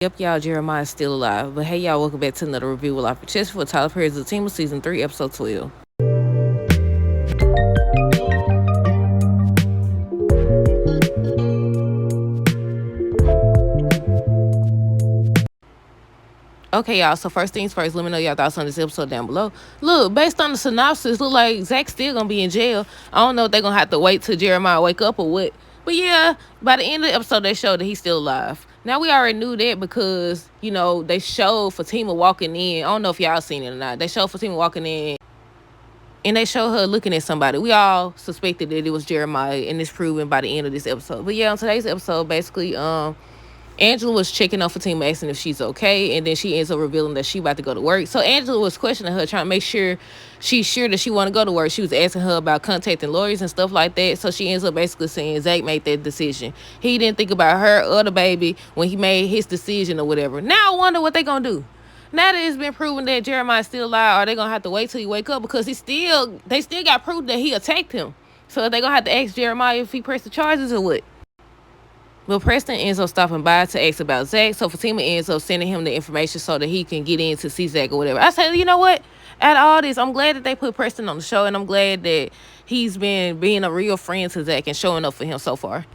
Yep, y'all, Jeremiah's still alive. But hey, y'all, welcome back to another review with Life Chess for Tyler Perry's The Team of Season 3, Episode 12. Okay, y'all, so first things first, let me know y'all thoughts on this episode down below. Look, based on the synopsis, look like Zach's still gonna be in jail. I don't know if they're gonna have to wait till Jeremiah wake up or what. But yeah, by the end of the episode, they showed that he's still alive. Now, we already knew that because, they showed Fatima walking in. I don't know if y'all seen it or not. They showed Fatima walking in and they show her looking at somebody. We all suspected that it was Jeremiah, and it's proven by the end of this episode. But yeah, on today's episode, basically, Angela was checking on Fatima, asking if she's okay, and then she ends up revealing that she about to go to work. So Angela was questioning her, trying to make sure she's sure that she want to go to work. She was asking her about contacting lawyers and stuff like that. So she ends up basically saying Zach made that decision. He didn't think about her or the baby when he made his decision or whatever. Now I wonder what they gonna do. Now that it's been proven that Jeremiah's still alive, are they gonna have to wait till he wake up? Because they still got proof that he attacked him. So are they gonna have to ask Jeremiah if he pressed the charges or what? But Preston ends up stopping by to ask about Zach. So Fatima ends up sending him the information so that he can get in to see Zach or whatever. I said, you know what? Out of all this, I'm glad that they put Preston on the show, and I'm glad that he's been being a real friend to Zach and showing up for him so far.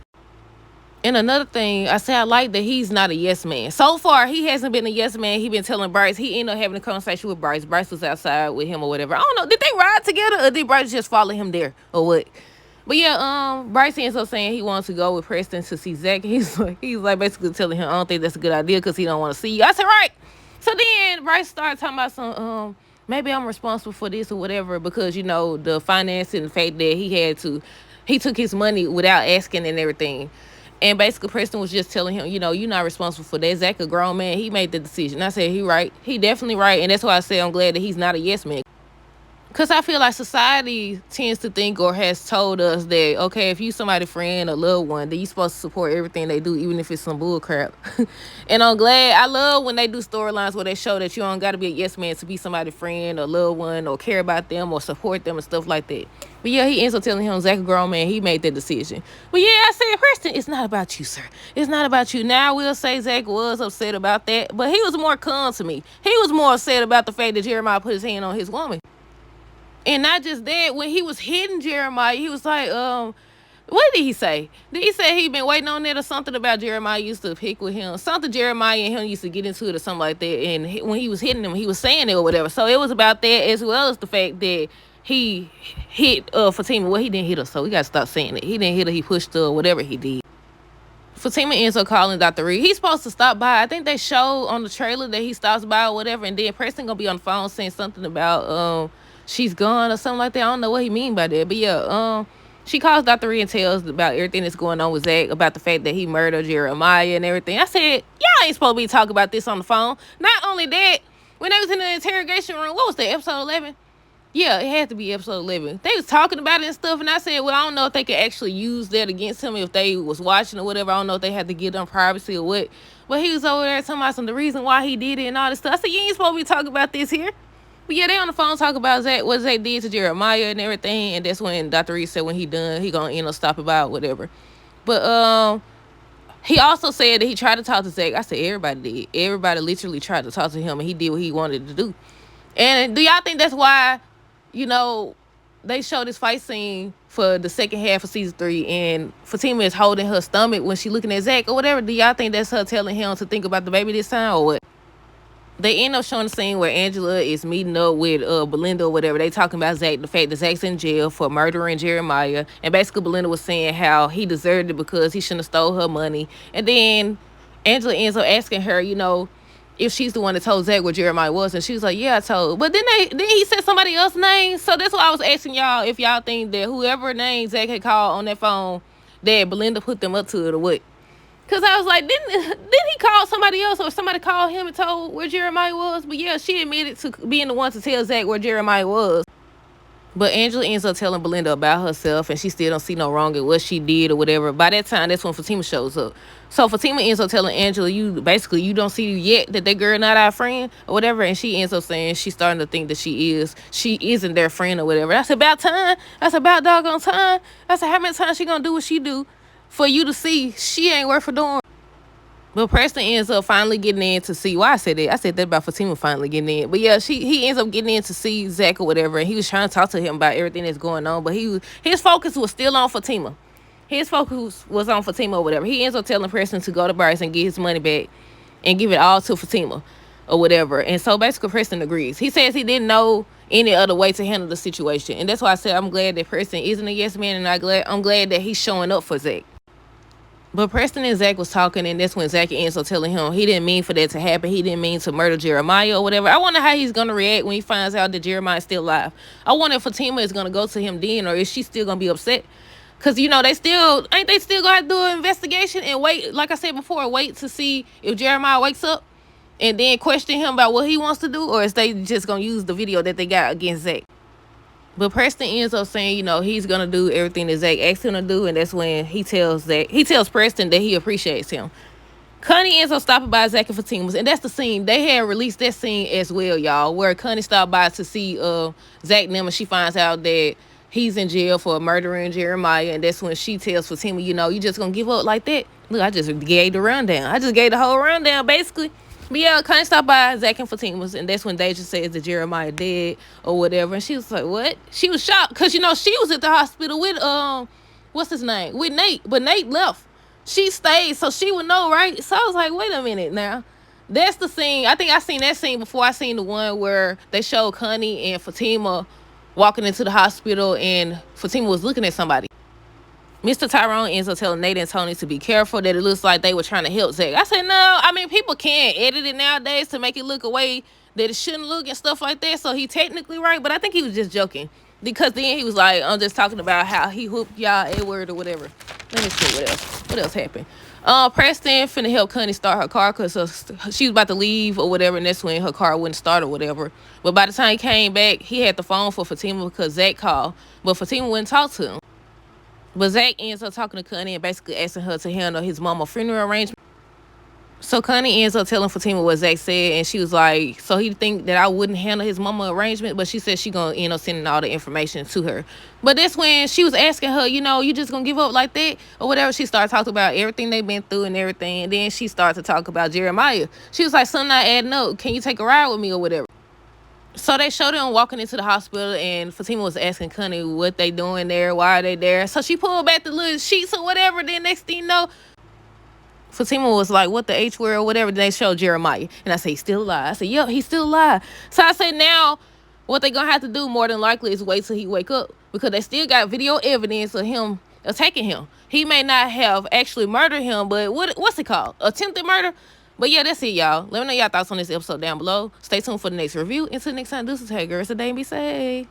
And another thing, I say I like that he's not a yes man. So far, he hasn't been a yes man. He been telling Bryce. He ended up having a conversation with Bryce. Bryce was outside with him or whatever. I don't know. Did they ride together or did Bryce just follow him there or what? But yeah, Bryce ends up saying he wants to go with Preston to see Zach. He's like basically telling him, I don't think that's a good idea because he don't want to see you. I said, right. So then Bryce started talking about some, maybe I'm responsible for this or whatever because, the financing and the fact that he took his money without asking and everything. And basically Preston was just telling him, you're not responsible for that. Zach a grown man. He made the decision. I said, he right. He definitely right. And that's why I say I'm glad that he's not a yes man. Because I feel like society tends to think or has told us that, okay, if you somebody's friend or loved one, then you supposed to support everything they do, even if it's some bull crap. And I'm glad. I love when they do storylines where they show that you don't got to be a yes man to be somebody's friend or loved one or care about them or support them and stuff like that. But yeah, he ends up telling him, Zach a grown man, he made that decision. But yeah, I said, Preston, it's not about you, sir. It's not about you. Now, I will say Zach was upset about that, but he was more calm to me. He was more upset about the fact that Jeremiah put his hand on his woman. And not just that, when he was hitting Jeremiah, he was like, what did he say? Did he say he been waiting on it or something about Jeremiah used to pick with him? Something Jeremiah and him used to get into it or something like that. And when he was hitting him, he was saying it or whatever. So it was about that as well as the fact that he hit Fatima. Well, he didn't hit her, so we got to stop saying it. He didn't hit her, he pushed her or whatever he did. Fatima ends up calling Dr. Reed. He's supposed to stop by. I think they show on the trailer that he stops by or whatever. And then Preston going to be on the phone saying something about... she's gone or something like that. I don't know what he mean by that. But yeah, she calls Dr. Reed and tells about everything that's going on with Zach, about the fact that he murdered Jeremiah and everything. I said, y'all ain't supposed to be talking about this on the phone. Not only that, when they was in the interrogation room, what was that, episode 11? Yeah, it had to be episode 11. They was talking about it and stuff, and I said, well, I don't know if they could actually use that against him if they was watching or whatever. I don't know if they had to give them privacy or what. But he was over there talking about the reason why he did it and all this stuff. I said, you ain't supposed to be talking about this here. But yeah, they on the phone talk about Zach, what Zach did to Jeremiah and everything. And that's when Dr. Reed said when he done, he gonna end up stopping by or whatever. But he also said that he tried to talk to Zach. I said everybody did. Everybody literally tried to talk to him and he did what he wanted to do. And do y'all think that's why, they showed this fight scene for the second half of season 3 and Fatima is holding her stomach when she looking at Zach or whatever? Do y'all think that's her telling him to think about the baby this time or what? They end up showing the scene where Angela is meeting up with Belinda or whatever. They talking about Zach, the fact that Zach's in jail for murdering Jeremiah. And basically Belinda was saying how he deserved it because he shouldn't have stole her money. And then Angela ends up asking her, if she's the one that told Zach what Jeremiah was. And she was like, yeah, I told. But then he said somebody else's name. So that's why I was asking y'all if y'all think that whoever name Zach had called on that phone, that Belinda put them up to it or what. Because I was like, didn't he call somebody else or somebody called him and told where Jeremiah was? But yeah, she admitted to being the one to tell Zach where Jeremiah was. But Angela ends up telling Belinda about herself and she still don't see no wrong in what she did or whatever. By that time, that's when Fatima shows up. So Fatima ends up telling Angela, you don't see yet that girl not our friend or whatever. And she ends up saying she's starting to think that she isn't their friend or whatever. That's about time. That's about doggone time. I said, how many times she gonna do what she do for you to see she ain't worth for doing? But Preston ends up finally getting in to see why I said that. I said that about Fatima finally getting in. But yeah, he ends up getting in to see Zach or whatever, and he was trying to talk to him about everything that's going on. But his focus was still on Fatima. His focus was on Fatima or whatever. He ends up telling Preston to go to Bryce and get his money back and give it all to Fatima or whatever. And so basically Preston agrees. He says he didn't know any other way to handle the situation. And that's why I said I'm glad that Preston isn't a yes man, and I'm glad that he's showing up for Zach. But Preston and Zach was talking, and that's when Zach ends up telling him he didn't mean for that to happen. He didn't mean to murder Jeremiah or whatever. I wonder how he's going to react when he finds out that Jeremiah is still alive. I wonder if Fatima is going to go to him then, or is she still going to be upset? Because, you know, they still going to have to do an investigation and wait, like I said before, wait to see if Jeremiah wakes up and then question him about what he wants to do, or is they just going to use the video that they got against Zach? But Preston ends up saying, you know, he's going to do everything that Zach asked him to do, and that's when he tells Preston that he appreciates him. Connie ends up stopping by Zach and Fatima's, and that's the scene. They had released that scene as well, y'all, where Connie stopped by to see Zach and them, and she finds out that he's in jail for murdering Jeremiah, and that's when she tells Fatima, you know, you just going to give up like that? Look, I just gave the rundown. I just gave the whole rundown, basically. But yeah, Connie stopped by Zach and Fatima's, and that's when Deja says that Jeremiah dead or whatever. And she was like, what? She was shocked because, you know, she was at the hospital with, what's his name? With Nate. But Nate left. She stayed, so she would know, right? So I was like, wait a minute now. That's the scene. I think I seen that scene before. I seen the one where they showed Connie and Fatima walking into the hospital, and Fatima was looking at somebody. Mr. Tyrone ends up telling Nate and Tony to be careful, that it looks like they were trying to help Zach. I said, no, I mean, people can't edit it nowadays to make it look a way that it shouldn't look and stuff like that, so he technically right, but I think he was just joking. Because then he was like, I'm just talking about how he whooped y'all Edward or whatever. Let me see what else happened. Preston finna help Connie start her car because she was about to leave or whatever, and that's when her car wouldn't start or whatever. But by the time he came back, he had the phone for Fatima because Zach called, but Fatima wouldn't talk to him. But Zach ends up talking to Connie and basically asking her to handle his mama's funeral arrangement. So Connie ends up telling Fatima what Zach said, and she was like, so he think that I wouldn't handle his mama arrangement, but she said she gonna end up sending all the information to her. But that's when she was asking her, you know, you just gonna give up like that or whatever. She started talking about everything they've been through and everything, and then she started to talk about Jeremiah. She was like, something not adding up. Can you take a ride with me or whatever? So they showed them walking into the hospital, and Fatima was asking Connie what they doing there, why are they there. So she pulled back the little sheets or whatever. Then next thing you know, Fatima was like, what the H word or whatever. Then they showed Jeremiah. And I said, he's still alive. I said, yep, he's still alive. So I said, now what they going to have to do more than likely is wait till he wake up, because they still got video evidence of him attacking him. He may not have actually murdered him, but what's it called? Attempted murder? But yeah, that's it, y'all. Let me know y'all thoughts on this episode down below. Stay tuned for the next review. Until next time, this is Hey Girl, it's a day and be safe.